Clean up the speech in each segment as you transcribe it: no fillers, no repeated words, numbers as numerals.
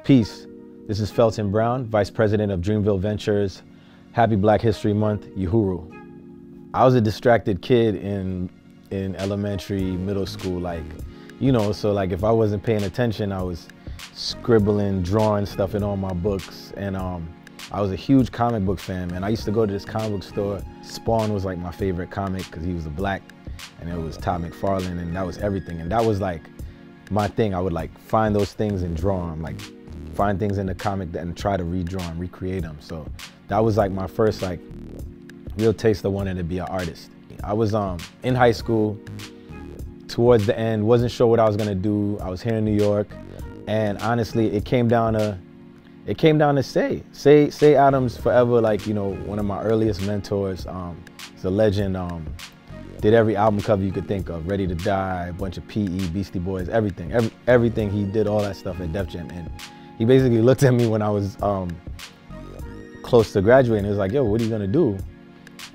Peace. This is Felton Brown, Vice President of Dreamville Ventures. Happy Black History Month, Uhuru. I was a distracted kid in elementary, middle school, so if I wasn't paying attention, I was scribbling, drawing stuff in all my books. And I was a huge comic book fan, man. I used to go to this comic book store. Spawn was like my favorite comic because he was a black, and it was Todd McFarlane, and that was everything. And that was like my thing. I would like find those things and draw them, like find things in the comic and try to redraw and recreate them. So that was like my first like real taste of wanting to be an artist. I was in high school, towards the end, wasn't sure what I was gonna do. I was here in New York, and honestly, it came down to Say Adams forever, one of my earliest mentors. He's a legend. Did every album cover you could think of, Ready to Die, a bunch of PE, Beastie Boys, everything. Everything, he did all that stuff at Def Jam. And he basically looked at me when I was close to graduating. He was like, yo, what are you gonna do?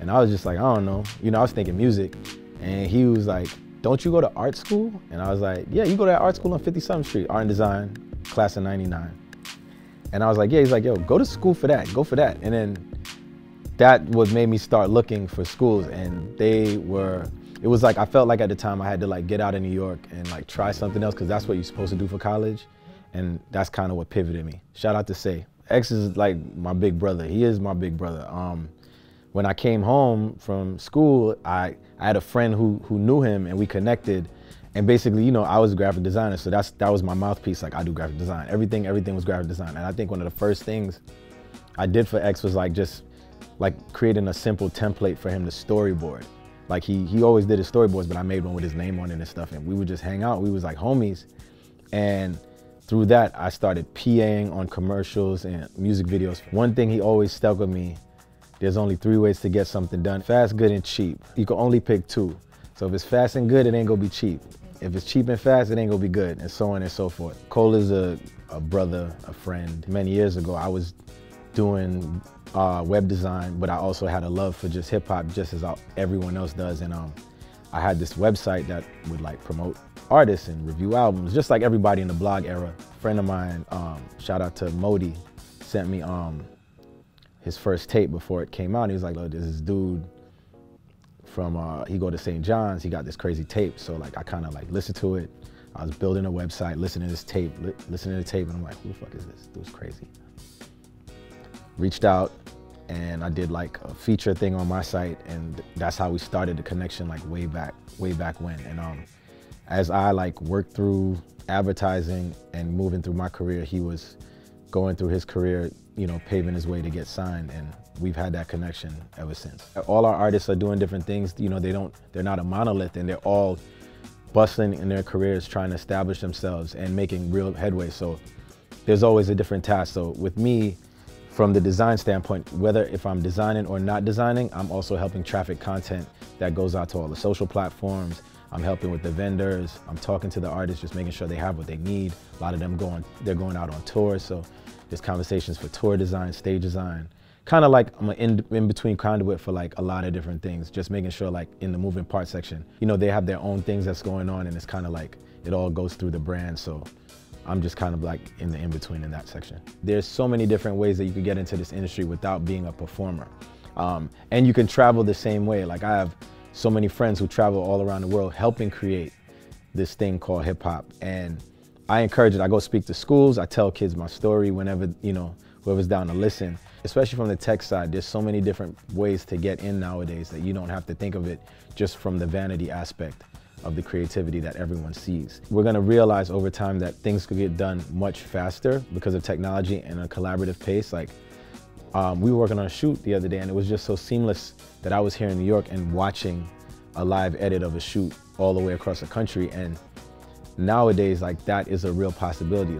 And I was just like, I don't know. I was thinking music. And he was like, don't you go to art school? And I was like, yeah, you go to art school on 57th Street, art and design, class of 99. And I was like, yeah, he's like, yo, go to school for that, go for that. And then that what made me start looking for schools, and it was like, I felt like at the time I had to like get out of New York and like try something else, because that's what you're supposed to do for college. And that's kind of what pivoted me. Shout out to Say. X is like my big brother. He is my big brother. When I came home from school, I had a friend who knew him, and we connected. And basically, I was a graphic designer, so that was my mouthpiece. Like, I do graphic design. Everything was graphic design. And I think one of the first things I did for X was just creating a simple template for him to storyboard. Like he always did his storyboards, but I made one with his name on it and stuff. And we would just hang out. We was like homies. And through that, I started PAing on commercials and music videos. One thing he always stuck with me: there's only 3 ways to get something done: fast, good, and cheap. You can only pick 2. So if it's fast and good, it ain't gonna be cheap. If it's cheap and fast, it ain't gonna be good, and so on and so forth. Cole is a brother, a friend. Many years ago, I was doing web design, but I also had a love for just hip hop, just as everyone else does. And I had this website that would promote artists and review albums, just like everybody in the blog era. A friend of mine, shout out to Modi, sent me his first tape before it came out. He was like, look, there's this dude from, he go to St. John's, he got this crazy tape. So I kind of listened to it. I was building a website, listening to this tape, listening to the tape, and I'm like, who the fuck is this? Dude's crazy. Reached out, and I did a feature thing on my site, and that's how we started the connection way back when. And as I worked through advertising and moving through my career, he was going through his career, paving his way to get signed, and we've had that connection ever since. All our artists are doing different things. They're not a monolith, and they're all bustling in their careers, trying to establish themselves and making real headway. So there's always a different task. So with me, from the design standpoint, whether if I'm designing or not designing, I'm also helping traffic content that goes out to all the social platforms. I'm helping with the vendors. I'm talking to the artists, just making sure they have what they need. A lot of them they're going out on tours, so there's conversations for tour design, stage design. Kind of I'm an in-between conduit for a lot of different things, just making sure in the moving parts section, they have their own things that's going on, and it's kind of it all goes through the brand. So I'm just kind of in the in-between in that section. There's so many different ways that you could get into this industry without being a performer. And you can travel the same way. I have so many friends who travel all around the world helping create this thing called hip hop. And I encourage it. I go speak to schools. I tell kids my story whenever, whoever's down to listen. Especially from the tech side, there's so many different ways to get in nowadays that you don't have to think of it just from the vanity aspect of the creativity that everyone sees. We're gonna realize over time that things could get done much faster because of technology and a collaborative pace. We were working on a shoot the other day, and it was just so seamless that I was here in New York and watching a live edit of a shoot all the way across the country. And nowadays, that is a real possibility.